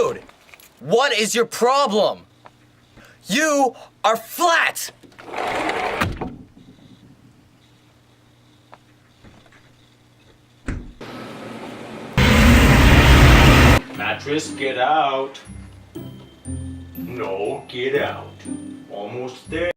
Dude, what is your problem? You are flat! Mattress, get out. No, get out. Almost there.